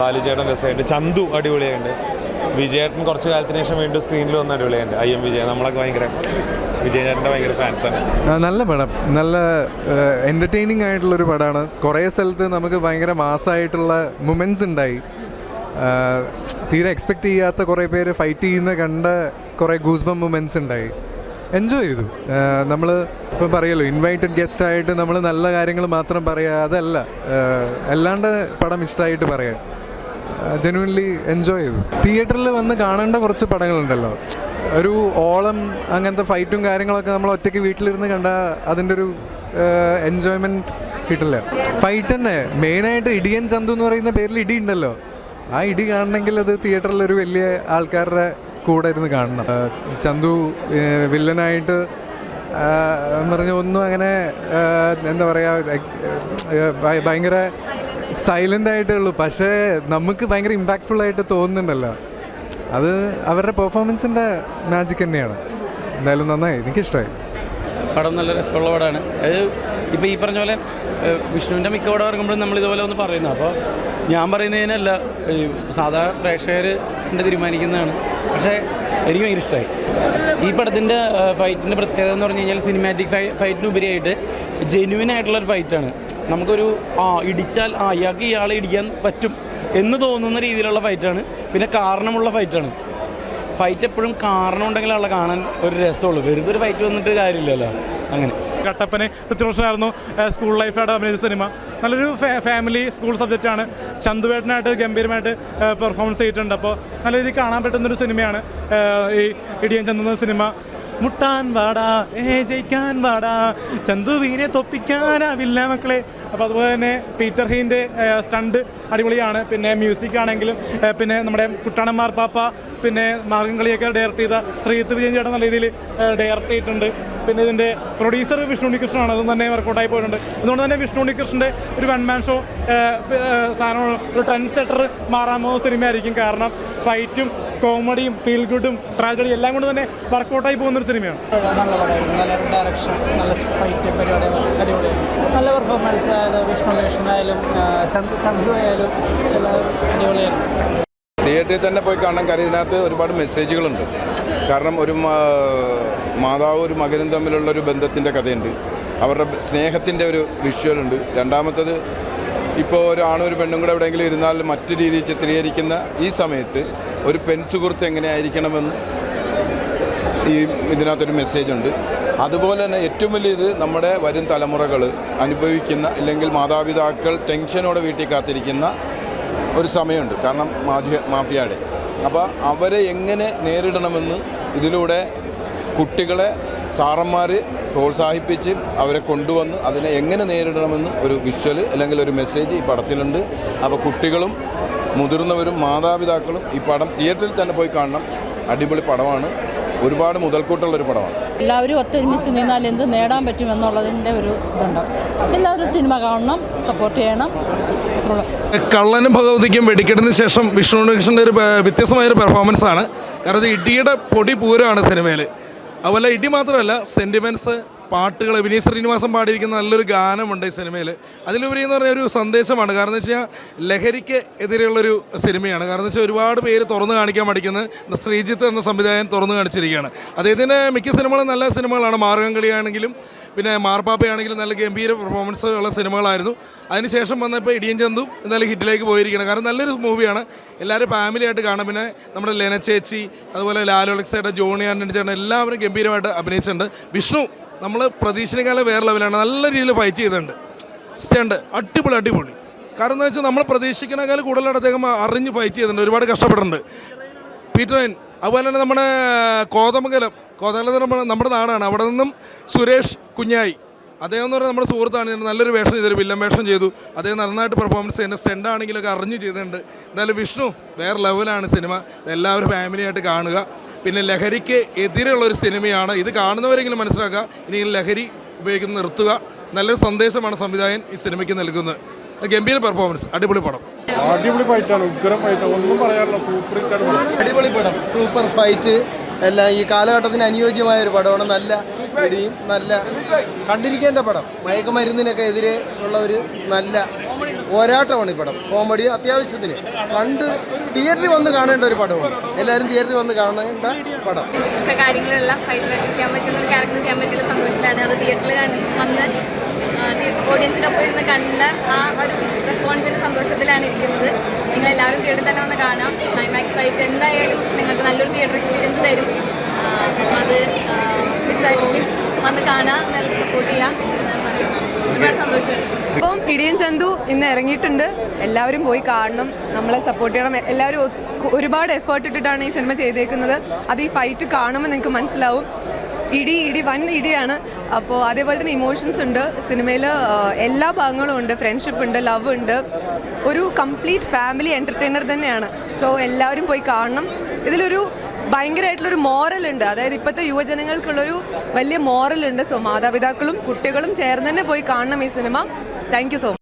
ബാലുചേട്ടൻ രസമുണ്ട്, ചന്തു അടിപൊളിയുണ്ട്, വിജയേട്ടൻ കുറച്ച് കാലത്തിന് ശേഷം വീണ്ടും സ്ക്രീനിൽ വന്ന അടിപൊളിയുണ്ട്. IM വിജയൻ, നമ്മളൊക്കെ ഭയങ്കര വിജയേട്ടൻ്റെ ഭയങ്കര ഫാൻസാണ്. നല്ല പടം, നല്ല എൻ്റർടൈനിങ് ആയിട്ടുള്ളൊരു പടമാണ്. കുറേ സ്ഥലത്ത് നമുക്ക് ഭയങ്കര മാസമായിട്ടുള്ള മൊമെൻറ്റ്സ് ഉണ്ടായി. തീരെ എക്സ്പെക്റ്റ് ചെയ്യാത്ത കുറേ പേര് ഫൈറ്റ് ചെയ്യുന്ന കണ്ട കുറേ ഗൂസ്ബം മൊമെൻറ്റ്സ് ഉണ്ടായി. എൻജോയ് ചെയ്തു. നമ്മൾ ഇപ്പം പറയുമല്ലോ, ഇൻവൈറ്റഡ് ഗസ്റ്റായിട്ട് നമ്മൾ നല്ല കാര്യങ്ങൾ മാത്രം പറയുക, അതല്ല, അല്ലാണ്ട് പടം ഇഷ്ടമായിട്ട് പറയാം. ജെന്യുവൻലി എൻജോയ് ചെയ്തു. തിയേറ്ററിൽ വന്ന് കാണേണ്ട കുറച്ച് പടങ്ങളുണ്ടല്ലോ, ഒരു ഓളം അങ്ങനത്തെ ഫൈറ്റും കാര്യങ്ങളൊക്കെ നമ്മൾ ഒറ്റയ്ക്ക് വീട്ടിലിരുന്ന് കണ്ടാൽ അതിൻ്റെ ഒരു എൻജോയ്മെൻറ്റ് കിട്ടില്ല. ഫൈറ്റ് തന്നെ മെയിനായിട്ട് ഇടിയൻ ചന്തു എന്ന് പറയുന്ന പേരിൽ ഇടി ഉണ്ടല്ലോ, ആ ഇടി കാണണമെങ്കിൽ അത് തിയേറ്ററിലൊരു വലിയ ആൾക്കാരുടെ കൂടെ ഇരുന്ന് കാണണം. ചന്തു വില്ലനായിട്ട് പറഞ്ഞ ഒന്നും അങ്ങനെ എന്താ പറയുക, ഭയങ്കര സൈലൻ്റ് ആയിട്ടേ ഉള്ളൂ, പക്ഷേ നമുക്ക് ഭയങ്കര ഇമ്പാക്റ്റ്ഫുള്ളായിട്ട് തോന്നുന്നുണ്ടല്ലോ. അത് അവരുടെ പെർഫോമൻസിൻ്റെ മാജിക് തന്നെയാണ്. എന്തായാലും നന്നായി, എനിക്കിഷ്ടമായി. പടം നല്ല രസമുള്ള പടമാണ്. അത് ഇപ്പോൾ ഈ പറഞ്ഞ പോലെ വിഷ്ണുവിൻ്റെ മിക്ക പടം ഇറങ്ങുമ്പോഴും നമ്മളിതുപോലെ ഒന്ന് പറയുന്നത്. അപ്പോൾ ഞാൻ പറയുന്നതിനല്ല, സാധാ പ്രേക്ഷകർ കണ്ട് തീരുമാനിക്കുന്നതാണ്. പക്ഷേ എനിക്ക് ഭയങ്കര ഇഷ്ടമായി. ഈ പടത്തിൻ്റെ ഫൈറ്റിൻ്റെ പ്രത്യേകത എന്ന് പറഞ്ഞു കഴിഞ്ഞാൽ സിനിമാറ്റിക് ഫൈറ്റിനുപരിയായിട്ട് ജെന്യുവൻ ആയിട്ടുള്ളൊരു ഫൈറ്റാണ്. നമുക്കൊരു ഇടിച്ചാൽ ഇയാൾക്ക് ഇയാളെ ഇടിക്കാൻ പറ്റും എന്ന് തോന്നുന്ന രീതിയിലുള്ള ഫൈറ്റാണ്. പിന്നെ കാരണമുള്ള ഫൈറ്റാണ്. ഫൈറ്റ് എപ്പോഴും കാരണം ഉണ്ടെങ്കിലുള്ള കാണാൻ ഒരു രസമുള്ളൂ. വെറുതെ ഒരു ഫൈറ്റ് വന്നിട്ട് കാര്യമില്ലല്ലോ. അങ്ങനെ കട്ടപ്പനെ പൃഥ്വിരാജായിരുന്നു സ്കൂൾ ലൈഫായിട്ട് അഭിനയിച്ച സിനിമ. നല്ലൊരു ഫാമിലി സ്കൂൾ സബ്ജക്റ്റാണ്. ചന്തുവേട്ടനായിട്ട് ഗംഭീരമായിട്ട് പെർഫോമൻസ് ചെയ്തിട്ടുണ്ട്. അപ്പോൾ നല്ല രീതിയിൽ കാണാൻ പറ്റുന്നൊരു സിനിമയാണ് ഈ ഇടിയൻ ചന്തു എന്ന സിനിമ. മുട്ടാൻ വാടാ ജയിക്കാൻ വാടാ, ചന്തുവിനെ തൊപ്പിക്കാനാവില്ല മക്കളെ. അപ്പോൾ അതുപോലെ തന്നെ പീറ്റർ ഹീൻ്റെ സ്റ്റണ്ട് അടിപൊളിയാണ്. പിന്നെ മ്യൂസിക് ആണെങ്കിലും, പിന്നെ നമ്മുടെ കുട്ടാണൻ മാർപ്പാപ്പ, പിന്നെ മാർഗംകളിയൊക്കെ ഡയറക്റ്റ് ചെയ്ത ശ്രീജിത്ത് വിജയൻ ചേട്ടൻ നല്ല രീതിയിൽ ഡയറക്റ്റ് ചെയ്തിട്ടുണ്ട്. പിന്നെ ഇതിൻ്റെ പ്രൊഡ്യൂസർ വിഷ്ണു ഉണ്ണികൃഷ്ണനാണ്. അതും തന്നെ വർക്കൗട്ടായി പോയിട്ടുണ്ട്. അതുകൊണ്ട് തന്നെ വിഷ്ണു ഉണ്ണികൃഷ്ണൻ്റെ ഒരു വൺ മാൻ ഷോ സാധനം, ഒരു ട്രെൻഡ് സെറ്റർ മാറാൻ പോകുന്ന സിനിമയായിരിക്കും. കാരണം ഫൈറ്റും കോമഡിയും ഫീൽ ഗുഡും ട്രാജഡിയും എല്ലാം കൊണ്ട് തന്നെ വർക്കൗട്ടായി പോകുന്നൊരു സിനിമയാണ്. നല്ല പടമായിരുന്നു. നല്ല ഡയറക്ഷൻ, നല്ല ഫൈറ്റ് പരിപാടികൾ അടിപൊളിയായിരുന്നു. നല്ല പെർഫോമൻസ് ആയത് വിഷ്ണു കൃഷ്ണനായാലും ചന്തു ആയാലും എല്ലാം അടിപൊളിയായിരുന്നു. തിയേറ്ററിൽ തന്നെ പോയി കാണാൻ കാര്യം ഇതിനകത്ത് ഒരുപാട് മെസ്സേജുകളുണ്ട്. കാരണം ഒരു മാതാവും ഒരു മകനും തമ്മിലുള്ളൊരു ബന്ധത്തിൻ്റെ കഥയുണ്ട്. അവരുടെ സ്നേഹത്തിൻ്റെ ഒരു വിഷ്വലുണ്ട്. രണ്ടാമത്തത്, ഇപ്പോൾ ഒരു ആണും ഒരു പെണ്ണും കൂടെ എവിടെയെങ്കിലും ഇരുന്നാൽ മറ്റു രീതിയിൽ ചിത്രീകരിക്കുന്ന ഈ സമയത്ത് ഒരു പെൺസുഹൃത്ത് എങ്ങനെയായിരിക്കണമെന്ന് ഇതിനകത്തൊരു മെസ്സേജുണ്ട്. അതുപോലെ തന്നെ ഏറ്റവും വലിയ ഇത് നമ്മുടെ വരും തലമുറകൾ അനുഭവിക്കുന്ന, ഇല്ലെങ്കിൽ മാതാപിതാക്കൾ ടെൻഷനോടെ വീട്ടിൽ കാത്തിരിക്കുന്ന ഒരു സമയമുണ്ട്. കാരണം മാഫിയയുടെ, അപ്പോൾ അവരെ എങ്ങനെ നേരിടണമെന്ന് ഇതിലൂടെ കുട്ടികളെ സാറന്മാർ പ്രോത്സാഹിപ്പിച്ച് അവരെ കൊണ്ടുവന്ന് അതിനെ എങ്ങനെ നേരിടണമെന്ന് ഒരു വിഷ്വൽ അല്ലെങ്കിൽ ഒരു മെസ്സേജ് ഈ പടത്തിലുണ്ട്. അപ്പോൾ കുട്ടികളും മുതിർന്നവരും മാതാപിതാക്കളും ഈ പടം തിയേറ്ററിൽ തന്നെ പോയി കാണണം. അടിപൊളി പടമാണ്. ഒരുപാട് മുതൽക്കൂട്ടുള്ളൊരു പടമാണ്. എല്ലാവരും ഒത്തൊരുമിച്ച് നിന്നാൽ എന്ത് നേടാൻ പറ്റുമെന്നുള്ളതിൻ്റെ ഒരു ഇതുണ്ടാവും. എല്ലാവരും സിനിമ കാണണം, സപ്പോർട്ട് ചെയ്യണം. കള്ളനും ഭഗവതിക്കും വെടിക്കെട്ടിന് ശേഷം വിഷ്ണു കൃഷ്ണൻ്റെ ഒരു വ്യത്യസ്തമായൊരു പെർഫോമൻസാണ്. കാരണം ഇത് ഇടിയുടെ പൊടി പൂരമാണ് സിനിമയിൽ. അതുപോലെ ഇടി മാത്രമല്ല, സെൻറ്റിമെൻറ്റ്സ്, പാട്ടുകൾ, വിനീത് ശ്രീനിവാസൻ പാടിയിരിക്കുന്ന നല്ലൊരു ഗാനമുണ്ട് ഈ സിനിമയിൽ. അതിലുപരി എന്ന് പറഞ്ഞാൽ ഒരു സന്ദേശമാണ്. കാരണം എന്ന് വെച്ചാൽ ലഹരിക്ക് എതിരെയുള്ളൊരു സിനിമയാണ്. കാരണം എന്ന് വെച്ചാൽ ഒരുപാട് പേര് തുറന്നു കാണിക്കാൻ പഠിക്കുന്നത് ശ്രീജിത്ത് എന്ന സംവിധായകൻ തുറന്നു കാണിച്ചിരിക്കുകയാണ്. അദ്ദേഹത്തിൻ്റെ മിക്ക സിനിമകളും നല്ല സിനിമകളാണ്. മാർഗംകളിയാണെങ്കിലും പിന്നെ മാർപ്പാപ്പയാണെങ്കിലും നല്ല ഗംഭീര പെർഫോമൻസ് ഉള്ള സിനിമകളായിരുന്നു. അതിനുശേഷം വന്നപ്പോൾ ഇടിയൻ ചന്തു എന്നാലും ഹിറ്റിലേക്ക് പോയിരിക്കുകയാണ്. കാരണം നല്ലൊരു മൂവിയാണ്. എല്ലാവരും ഫാമിലിയായിട്ട് കാണാം. പിന്നെ നമ്മുടെ ലെന ചേച്ചി, അതുപോലെ ലാലു അലക്സേട്ടൻ, ജോണി ആൻ്റണി ചേട്ടൻ എല്ലാവരും ഗംഭീരമായിട്ട് അഭിനയിച്ചിട്ടുണ്ട്. വിഷ്ണു നമ്മൾ പ്രതീക്ഷിച്ചതിനേക്കാളും വേറെ ലെവലാണ്. നല്ല രീതിയിൽ ഫൈറ്റ് ചെയ്തിട്ടുണ്ട്. സ്റ്റണ്ട് അടിപൊളി. കാരണം എന്താ വെച്ചാൽ നമ്മൾ പ്രതീക്ഷിക്കുന്നതിനേക്കാൾ കൂടുതലായിട്ട് അദ്ദേഹം അറിഞ്ഞ് ഫൈറ്റ് ചെയ്തിട്ടുണ്ട്. ഒരുപാട് കഷ്ടപ്പെട്ടിട്ടുണ്ട്. പീറ്റർ ഹീൻ, അതുപോലെ തന്നെ നമ്മുടെ കോതമംഗലം നമ്മുടെ നാടാണ്. അവിടെ നിന്നും സുരേഷ് കുഞ്ഞായി, അദ്ദേഹം എന്ന് പറഞ്ഞാൽ നമ്മുടെ സുഹൃത്താണ്. നല്ലൊരു വേഷം ചെയ്തൊരു വില്ലൻ വേഷം ചെയ്തു. അദ്ദേഹം നന്നായിട്ട് പെർഫോമൻസ് ചെയ്യുന്നത്. സ്റ്റണ്ടാണെങ്കിലൊക്കെ അറിഞ്ഞ് ചെയ്തിട്ടുണ്ട്. എന്തായാലും വിഷ്ണു വേറെ ലെവലാണ് സിനിമ. എല്ലാവരും ഫാമിലിയായിട്ട് കാണുക. പിന്നെ ലഹരിക്ക് എതിരെയുള്ളൊരു സിനിമയാണ്. ഇത് കാണുന്നവരെങ്കിലും മനസ്സിലാക്കുക, ഇനി ലഹരി ഉപയോഗിക്കുന്നത് നിർത്തുക. നല്ലൊരു സന്ദേശമാണ് സംവിധായകൻ ഈ സിനിമയ്ക്ക് നൽകുന്നത്. ഗംഭീര പെർഫോമൻസ്, അടിപൊളി പടം. അടിപൊളി ഫൈറ്റാണ്, ഉഗ്രം ഫൈറ്റ്, ഒന്നും പറയാനില്ല. അടിപൊളി പടം, സൂപ്പർ ഫൈറ്റ്, എല്ലാം ഈ കാലഘട്ടത്തിന് അനുയോജ്യമായ ഒരു പടമാണ്. നല്ല നല്ല കണ്ടിരിക്കേണ്ട പടം. മയക്കുമരുന്നിനൊക്കെ എതിരെ ഉള്ള ഒരു നല്ല പോരാട്ടമാണ് ഈ പടം. കോമഡി അത്യാവശ്യത്തിന് കണ്ട് തിയേറ്ററിൽ വന്ന് കാണേണ്ട ഒരു പടമാണ്. എല്ലാവരും തിയേറ്ററിൽ വന്ന് കാണേണ്ട പടം. കാര്യങ്ങളെല്ലാം ഫൈറ്റ് ചെയ്യാൻ പറ്റുന്ന ഒരു ക്യാരക്ടർ ചെയ്യാൻ പറ്റിയ സന്തോഷത്തിലാണ് അത് തിയേറ്ററിൽ വന്ന് ഓഡിയൻസിനൊപ്പം ഇരുന്ന് കണ്ട ആ ഒരു റെസ്പോൺസിൻ്റെ സന്തോഷത്തിലാണ് ഇരിക്കുന്നത്. നിങ്ങളെല്ലാവരും തിയേറ്ററിൽ തന്നെ വന്ന് കാണാം. ക്ലൈമാക്സ് ഫൈറ്റ് എന്തായാലും നിങ്ങൾക്ക് നല്ലൊരു തിയേറ്റർ എക്സ്പീരിയൻസ് തരും. അത് മിസ്സായിരിക്കും, വന്ന് കാണാം, നല്ല സപ്പോർട്ട് ചെയ്യാം. ഒരുപാട് സന്തോഷമുണ്ട്. ഇപ്പം ഇടിയൻ ചന്തു ഇന്ന് ഇറങ്ങിയിട്ടുണ്ട്. എല്ലാവരും പോയി കാണണം, നമ്മളെ സപ്പോർട്ട് ചെയ്യണം. എല്ലാവരും ഒരുപാട് എഫേർട്ട് ഇട്ടിട്ടാണ് ഈ സിനിമ ചെയ്തേക്കുന്നത്. അത് ഈ ഫൈറ്റ് കാണുമ്പോൾ നിങ്ങൾക്ക് മനസ്സിലാവും. ഇടി വൻ ഇടിയാണ്. അപ്പോൾ അതേപോലെ തന്നെ ഇമോഷൻസ് ഉണ്ട് സിനിമയിൽ. എല്ലാ ഭാഗങ്ങളും ഉണ്ട്. ഫ്രണ്ട്ഷിപ്പ് ഉണ്ട്, ലവ് ഉണ്ട്. ഒരു കംപ്ലീറ്റ് ഫാമിലി എൻ്റർടൈനർ തന്നെയാണ്. സോ എല്ലാവരും പോയി കാണണം. ഇതിലൊരു ഭയങ്കരമായിട്ടുള്ളൊരു മോറലുണ്ട്. അതായത് ഇപ്പോഴത്തെ യുവജനങ്ങൾക്കുള്ളൊരു വലിയ മോറലുണ്ട്. സോ മാതാപിതാക്കളും കുട്ടികളും ചേർന്ന് തന്നെ പോയി കാണണം ഈ cinema. Thank you so much.